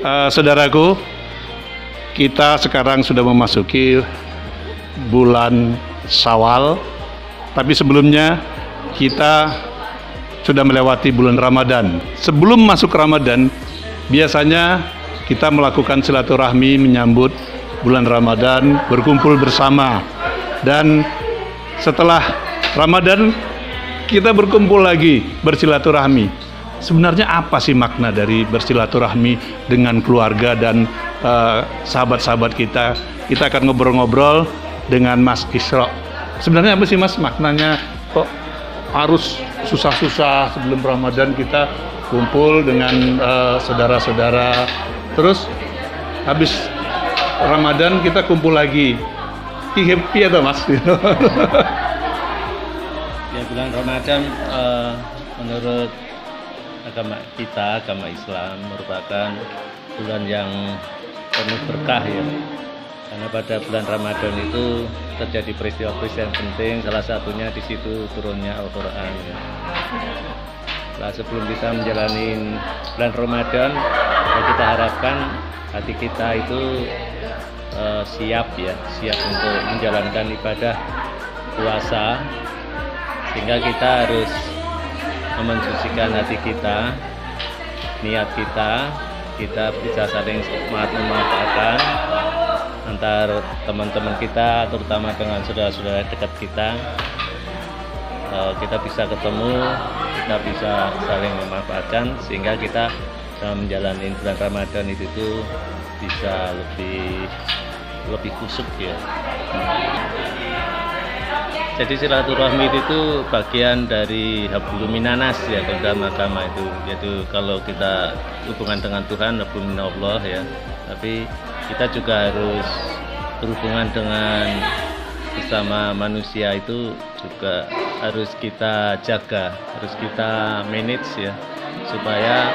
Saudaraku, kita sekarang sudah memasuki bulan Syawal, tapi sebelumnya kita sudah melewati bulan Ramadan. Sebelum masuk Ramadan, biasanya kita melakukan silaturahmi menyambut bulan Ramadan, berkumpul bersama. Dan setelah Ramadan, kita berkumpul lagi, bersilaturahmi. Sebenarnya apa sih makna dari bersilaturahmi dengan keluarga dan sahabat-sahabat kita? Kita akan ngobrol-ngobrol dengan Mas Isra. Sebenarnya apa sih Mas maknanya kok harus susah-susah sebelum Ramadan kita kumpul dengan saudara-saudara, terus habis Ramadan kita kumpul lagi? Happy atau Mas? Ya, bulan Ramadan menurut agama kita, agama Islam, merupakan bulan yang penuh berkah ya. Karena pada bulan Ramadan itu terjadi peristiwa-peristiwa yang penting, salah satunya di situ turunnya Al-Quran ya. Nah, sebelum kita menjalani bulan Ramadan, ya kita harapkan hati kita itu siap untuk menjalankan ibadah puasa, sehingga kita harus mensucikan hati kita, niat kita bisa saling memanfaatkan antar teman-teman kita, terutama dengan saudara-saudara dekat kita. Kita bisa ketemu, kita bisa saling memanfaatkan, sehingga kita dalam menjalani bulan Ramadan itu tuh bisa lebih khusyuk ya. Jadi silaturahmi itu bagian dari hablum minanas ya, dalam agama itu, yaitu kalau kita hubungan dengan Tuhan hablum minallah ya, tapi kita juga harus berhubungan dengan bersama manusia itu juga harus kita jaga, harus kita manage ya, supaya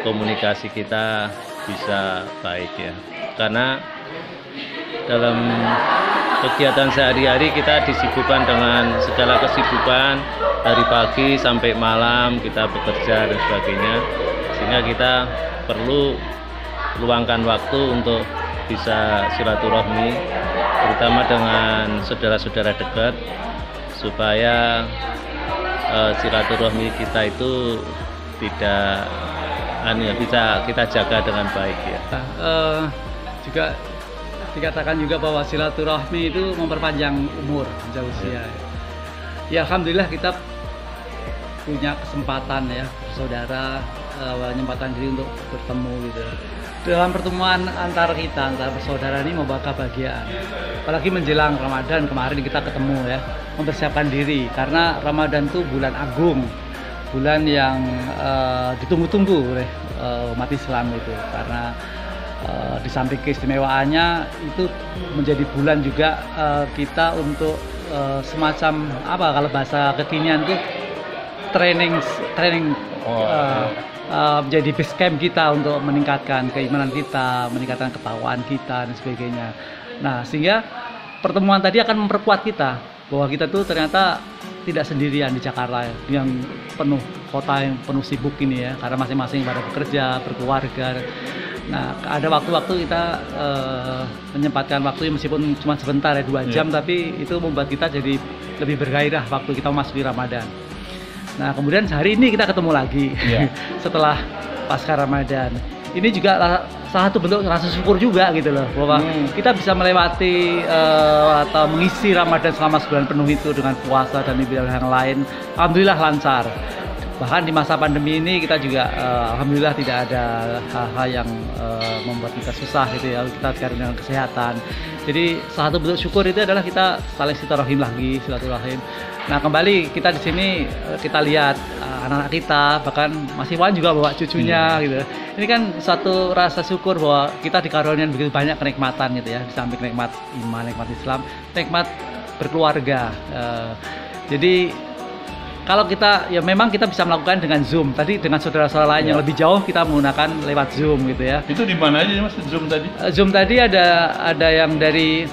komunikasi kita bisa baik ya. Karena dalam kegiatan sehari-hari kita disibukkan dengan segala kesibukan, dari pagi sampai malam kita bekerja dan sebagainya, sehingga kita perlu luangkan waktu untuk bisa silaturahmi, terutama dengan saudara-saudara dekat, supaya silaturahmi kita itu tidak bisa kita jaga dengan baik ya. Juga dikatakan juga bahwa silaturahmi itu memperpanjang umur, panjang usia. Ya alhamdulillah kita punya kesempatan ya, saudara, menyempatkan diri untuk bertemu gitu. Dalam pertemuan antar bersaudara ini membawa kebahagiaan. Apalagi menjelang Ramadan kemarin kita ketemu ya, mempersiapkan diri karena Ramadan itu bulan agung, bulan yang ditunggu-tunggu oleh umat Islam itu, karena di samping keistimewaannya itu menjadi bulan juga kita untuk semacam apa kalau bahasa kekinian itu training menjadi base camp kita untuk meningkatkan keimanan kita, meningkatkan ketakwaan kita dan sebagainya. Nah, sehingga pertemuan tadi akan memperkuat kita bahwa kita tuh ternyata tidak sendirian di Jakarta yang penuh kota yang penuh sibuk ini ya, karena masing-masing pada bekerja, berkeluarga. Nah, ada waktu-waktu kita menyempatkan waktu meskipun cuma sebentar ya, 2 jam, tapi itu membuat kita jadi lebih bergairah waktu kita memasuki Ramadan. Nah, kemudian hari ini kita ketemu lagi setelah pasca Ramadan. Ini juga salah satu bentuk rasa syukur juga gitu loh, bahwa kita bisa melewati atau mengisi Ramadan selama sebulan penuh itu dengan puasa dan ibadah yang lain. Alhamdulillah lancar. Bahkan di masa pandemi ini kita juga alhamdulillah tidak ada hal-hal yang membuat kita susah gitu ya, kita sekarang dengan kesehatan. Jadi salah satu bentuk syukur itu adalah kita saling silaturahim. Nah, kembali kita di sini kita lihat anak-anak kita, bahkan Mas Iwan juga bawa cucunya gitu. Ini kan satu rasa syukur bahwa kita dikaruniai begitu banyak kenikmatan gitu ya, di samping nikmat iman, nikmat Islam, nikmat berkeluarga. Jadi kalau kita ya memang kita bisa melakukan dengan Zoom. Tadi dengan saudara-saudara lain yang lebih jauh kita menggunakan lewat Zoom gitu ya. Itu di mana aja Mas Zoom tadi? Zoom tadi ada yang dari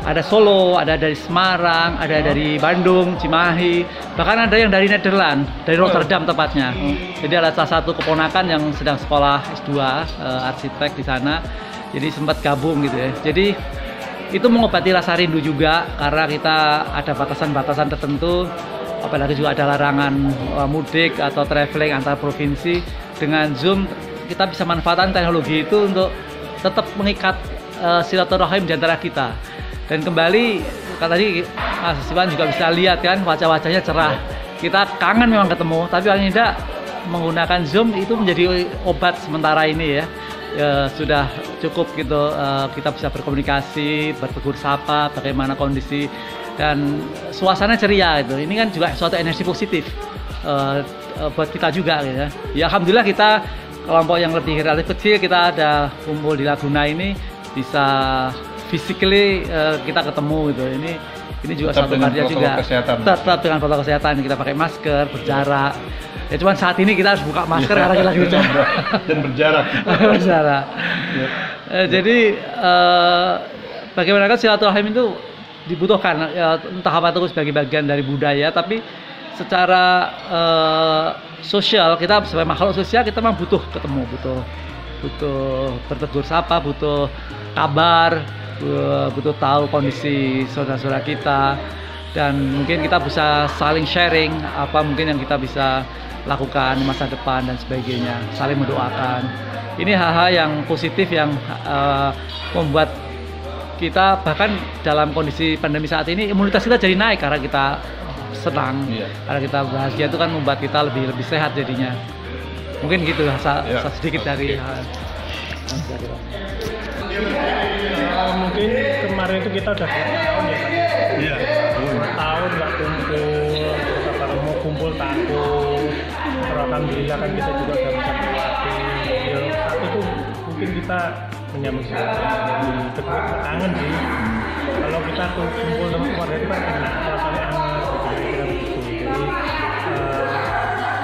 ada Solo, ada dari Semarang, ada dari Bandung, Cimahi, bahkan ada yang dari Nederland, dari Rotterdam tepatnya. Jadi ada salah satu keponakan yang sedang sekolah S2 arsitek di sana, jadi sempat gabung gitu ya. Jadi itu mengobati rasa rindu juga, karena kita ada batasan-batasan tertentu, apalagi juga ada larangan mudik atau traveling antar provinsi. Dengan Zoom kita bisa manfaatkan teknologi itu untuk tetap mengikat silaturahim di antara kita. Dan kembali, tadi Mas Iwan juga bisa lihat kan, wajah-wajahnya cerah. Kita kangen memang ketemu, tapi paling tidak menggunakan Zoom itu menjadi obat sementara ini ya. Sudah cukup gitu, kita bisa berkomunikasi, bertegur sapa, bagaimana kondisi, dan suasana ceria itu. Ini kan juga suatu energi positif buat kita juga gitu ya. Ya alhamdulillah kita kelompok yang lebih relatif kecil, kita ada kumpul di Laguna ini, bisa physically kita ketemu gitu. Ini juga Tetap satu karya juga. Tetap dengan protokol kesehatan, kita pakai masker, berjarak. Ya cuman saat ini kita harus buka masker karena kita lagi berjarak. Dan berjarak. Berjarak. Jadi bagaimanakah silaturahim itu dibutuhkan, entah apa itu sebagai bagian dari budaya, tapi secara sosial, kita sebagai makhluk sosial kita memang butuh ketemu, butuh bertegur sapa, butuh kabar, butuh tahu kondisi saudara-saudara kita, dan mungkin kita bisa saling sharing apa mungkin yang kita bisa lakukan di masa depan dan sebagainya, saling mendoakan. Ini hal-hal yang positif yang membuat kita bahkan dalam kondisi pandemi saat ini imunitas kita jadi naik karena kita senang, karena kita bahagia, itu kan membuat kita lebih sehat jadinya. Mungkin gitu sedikit dari mungkin kemarin itu kita udah 2 tahun ya Pak. Iya. 2 tahun nggak kumpul, terus mau kumpul takut. Alhamdulillah kan kita juga udah bisa melatih. Ya, saat itu mungkin kita menyambut silaturahmi, kangen sih. Kalau kita kumpul sama keluarga itu kan enak, rasanya hangat, kira-kira begitu. Jadi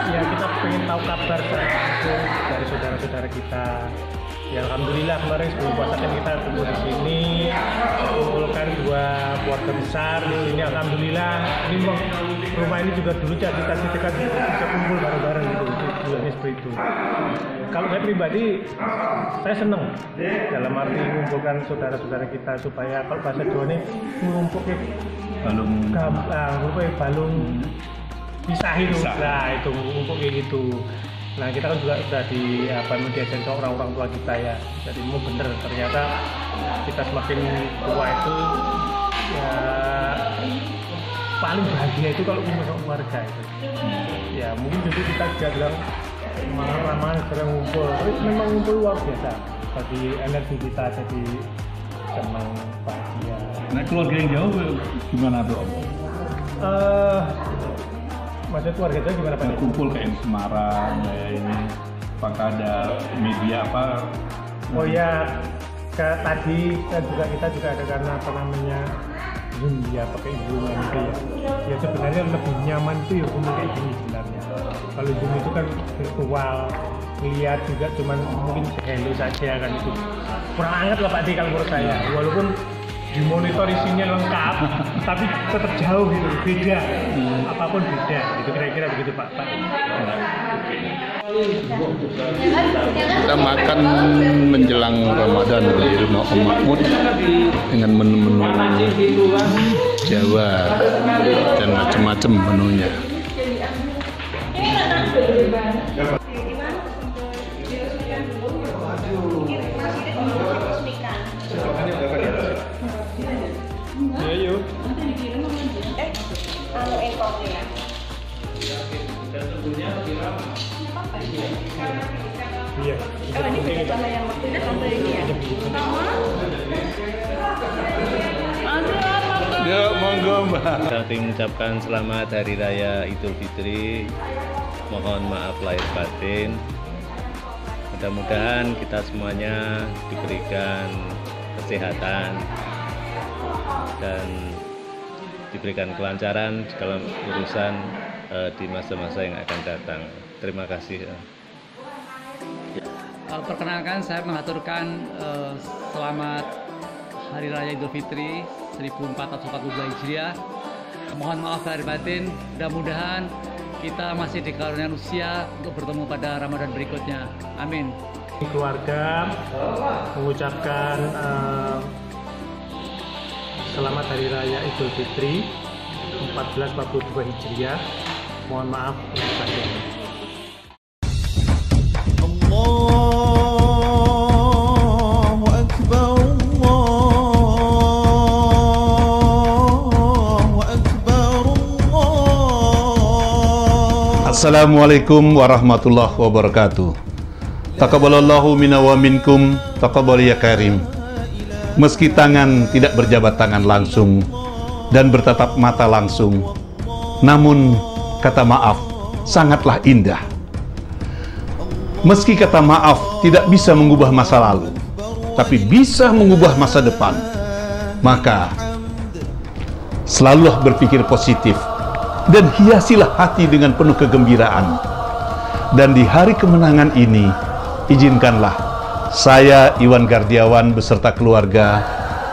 ya kita pengen tahu kabar langsung dari saudara-saudara kita. Ya alhamdulillah kemarin sebelum puasa kan kita kumpul di sini, kumpulkan 2 keluarga besar di sini. Alhamdulillah ini rumah ini juga dulu cita-cita bisa kumpul bareng-bareng gitu, tujuannya seperti itu. Kalau saya pribadi, saya seneng dalam arti mengumpulkan saudara-saudara kita supaya kalau bahasa Jawa ini ngumpulnya balung pisah itu, nah itu ngumpul kayak gitu. Nah kita kan juga sudah diajarkan ke orang-orang tua kita ya, jadi mau bener ternyata kita semakin tua itu ya paling bahagia itu kalau kumpul sama keluarga itu. Ya mungkin dulu kita juga bilang ramah-ramah sering ngumpul, tapi memang ngumpul luar biasa bagi energi kita, jadi senang, bahagia. Nah keluarga yang jauh gimana tuh Om? Maksudnya keluarga itu gimana Pak? Kumpul kayak di Semarang, kayak ini, apakah ada media apa? Oh ya, tadi kita juga ada karena apa namanya Zoom ya, pakai Zoom gitu ya. Ya sebenarnya lebih nyaman itu ya kumpul kayak gini sebenarnya. Kalau Zoom itu kan virtual, lihat juga cuman mungkin hello saja kan, itu kurang hangat lah Pak D kalau menurut saya. Walaupun di monitor isinya lengkap, tapi tetap jauh gitu, beda. Apapun beda, gitu kira-kira begitu Pak. Kita makan menjelang Ramadan di rumah Om Mahmud dengan menu-menu Jawa dan macam-macam menunya. Iya. Kalau ini beda sama yang waktu itu sampai ini ya. Ya, monggo Mbak. Kami mengucapkan selamat Hari Raya Idul Fitri. Mohon maaf lahir batin. Mudah-mudahan kita semuanya diberikan kesehatan dan diberikan kelancaran dalam urusan di masa-masa yang akan datang. Terima kasih. Perkenalkan, saya mengaturkan selamat Hari Raya Idul Fitri 1442 Hijriah. Mohon maaf lahir batin, mudah-mudahan kita masih dikaruniai usia untuk bertemu pada Ramadan berikutnya. Amin. Keluarga mengucapkan selamat Hari Raya Idul Fitri 1442 Hijriah. Mohon maaf lahir batin. Assalamualaikum warahmatullahi wabarakatuh. Taqabbalallahu minna wa minkum, taqabbal ya karim. Meski tangan tidak berjabat tangan langsung dan bertatap mata langsung, namun kata maaf sangatlah indah. Meski kata maaf tidak bisa mengubah masa lalu, tapi bisa mengubah masa depan, maka selalulah berpikir positif dan hiasilah hati dengan penuh kegembiraan. Dan di hari kemenangan ini, izinkanlah saya Iwan Gardiawan beserta keluarga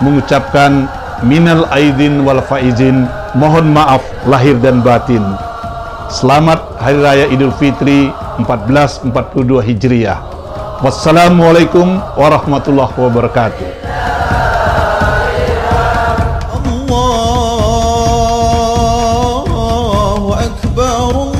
mengucapkan minal aidin wal faizin, mohon maaf lahir dan batin. Selamat Hari Raya Idul Fitri 1442 Hijriah. Wassalamualaikum warahmatullahi wabarakatuh. الله أكبر